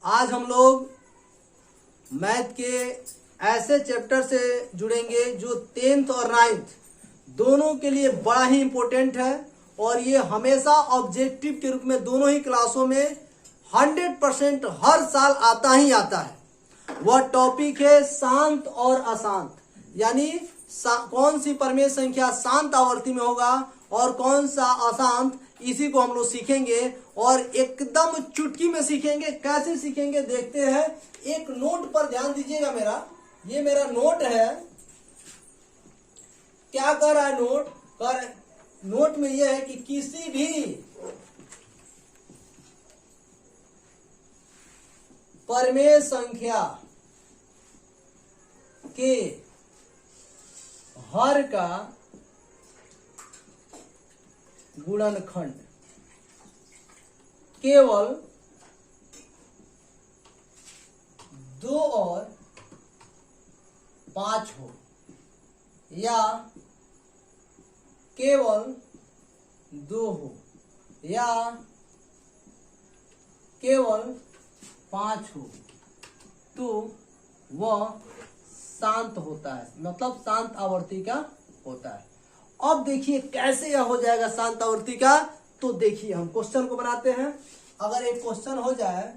आज हम लोग मैथ के ऐसे चैप्टर से जुड़ेंगे जो 10th और 9th दोनों के लिए बड़ा ही इम्पोर्टेंट है और ये हमेशा ऑब्जेक्टिव के रूप में दोनों ही क्लासों में 100% हर साल आता ही आता है। वह टॉपिक है शांत और अशांत, यानी कौन सी परिमेय संख्या शांत आवर्ती में होगा और कौन सा अशांत, इसी को हम लोग सीखेंगे और एकदम चुटकी में सीखेंगे। कैसे सीखेंगे देखते हैं। एक नोट पर ध्यान दीजिएगा, ये मेरा नोट है। क्या कर रहा है नोट में यह है कि किसी भी परिमेय संख्या के हर का गुणनखंड केवल 2 और 5 हो या केवल 2 हो या केवल 5 हो तो वह शांत होता है, मतलब शांत आवर्ती का होता है। अब देखिए कैसे यह हो जाएगा शांत आवर्ती का। तो देखिए हम क्वेश्चन को बनाते हैं। अगर एक क्वेश्चन हो जाए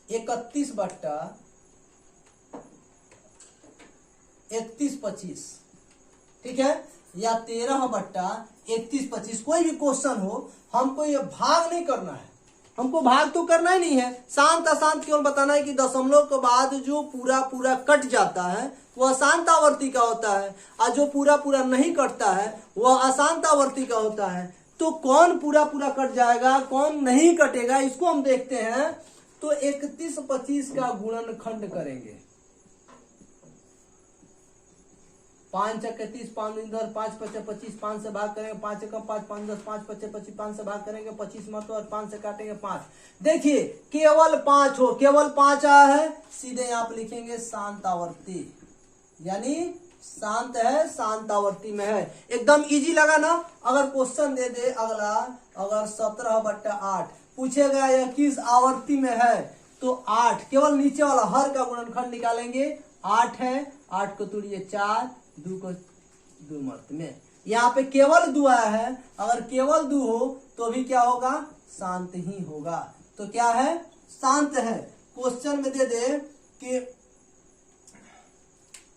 31/3125, ठीक है, या 13/3125, कोई भी क्वेश्चन हो, हमको ये भाग नहीं करना है। हमको भाग तो करना ही नहीं है, शांत अशांत केवल बताना है कि दशमलव के बाद जो पूरा पूरा कट जाता है वह शांत आवर्ती का होता है और जो पूरा पूरा नहीं कटता है वह अशांत आवर्ती का होता है। तो कौन पूरा पूरा कट जाएगा, कौन नहीं कटेगा, इसको हम देखते हैं। तो 31/25 का गुणनखंड करेंगे। 5 × 31, 5 × 10, 5 × 5 = 25, 5 से भाग करेंगे, 5 × 5 = 5, 10, 5 × 5 = 25, 5 से भाग करेंगे, 25 मतलब और 5 से काटेंगे 5। देखिए केवल 5 हो, केवल 5 आया है, सीधे यहाँ पे लिखेंगे शांत आवर्ती, यानी शांत है, शांत आवर्ती में है। एकदम इजी लगा ना। अगर क्वेश्चन दे दे अगला, अगर 17/8 पूछेगा यह किस आवर्ती में है, तो 8 केवल नीचे वाला हर का गुणनखंड निकालेंगे। 8 है, 8 को तोड़िए 4, 2 को 2 मर्त में, यहाँ पे केवल 2 आया है। अगर केवल 2 हो तो भी क्या होगा, शांत ही होगा। तो क्या है, शांत है। क्वेश्चन में दे दे कि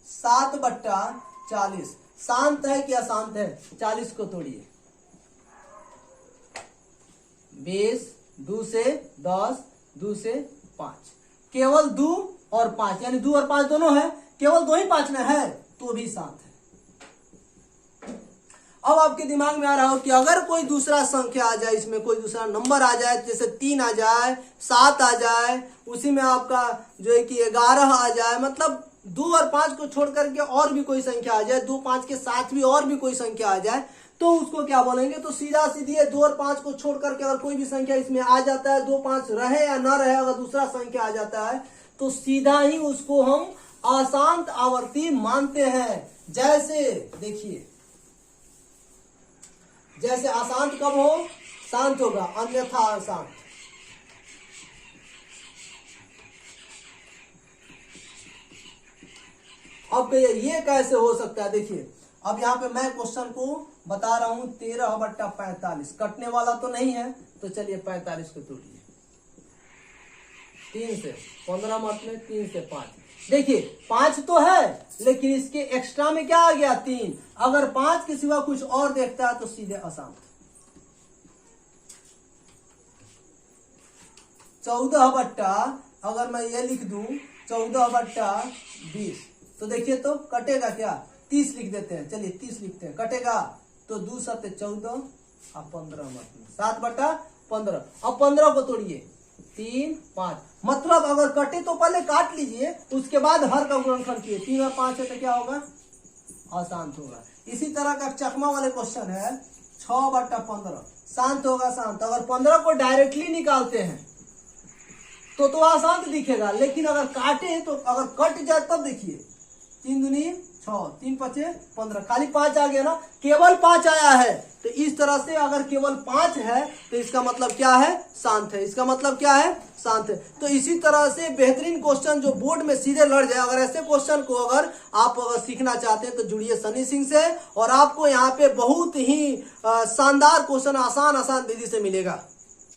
7/40 शांत है कि अशांत है, 40 को तोड़िए, 20, 2 से 10, 2 से 5, केवल 2 और 5, यानी 2 और 5 दोनों है, केवल 2 ही 5 में है तो भी शांत है। अब आपके दिमाग में आ रहा हो कि अगर कोई दूसरा संख्या आ जाए, इसमें कोई दूसरा नंबर आ जाए, जैसे 3 आ जाए, 7 आ जाए, उसी में आपका जो है कि 11 आ जाए, मतलब 2 और 5 को छोड़ करके और भी कोई संख्या आ जाए, 2 5 के साथ भी और भी कोई संख्या आ जाए, तो उसको क्या बोलेंगे। तो सीधा सीधी 2 और 5 को छोड़ करके अगर कोई भी संख्या इसमें आ जाता है, 2 5 रहे या न रहे, अगर दूसरा संख्या आ जाता है तो सीधा ही उसको हम अशांत आवर्ती मानते हैं। जैसे देखिए, जैसे अशांत कब हो, शांत होगा, अन्यथा अशांत। अब ये कैसे हो सकता है, देखिए अब यहाँ पे मैं क्वेश्चन को बता रहा हूं। 13/45 कटने वाला तो नहीं है, तो चलिए 45 को तोड़िए, 3 से 15 मत में, 3 से 5। देखिए 5 तो है, लेकिन इसके एक्स्ट्रा में क्या आ गया, 3। अगर 5 के सिवा कुछ और देखता है तो सीधे अशांत। 14 अगर मैं ये लिख दूं 14/20, तो देखिए तो कटेगा क्या, 30 लिख देते हैं, चलिए 30 लिखते हैं, कटेगा तो 2 × 7 = 14 और 15 मत में 7/15। अब 15 को तोड़िए, 3 5, मतलब अगर कटे तो पहले काट लीजिए, उसके बाद हर का गुणनखंड कीजिए। 3 और 5 है तो क्या होगा, अशांत होगा। इसी तरह का चकमा वाले क्वेश्चन है 6/15 शांत होगा, शांत। अगर 15 को डायरेक्टली निकालते हैं तो अशांत दिखेगा, लेकिन अगर काटे तो अगर कट जाए तब देखिए 3 दूनी 6, 3 5 15, खाली 5 आ गया ना, केवल 5 आया है। तो इस तरह से अगर केवल 5 है तो इसका मतलब क्या है, शांत है। इसका मतलब क्या है, शांत है। तो इसी तरह से बेहतरीन क्वेश्चन जो बोर्ड में सीधे लड़ जाए, अगर ऐसे क्वेश्चन को अगर आप सीखना चाहते हैं तो जुड़िए सनी सिंह से, और आपको यहाँ पे बहुत ही शानदार क्वेश्चन आसान विधि से मिलेगा।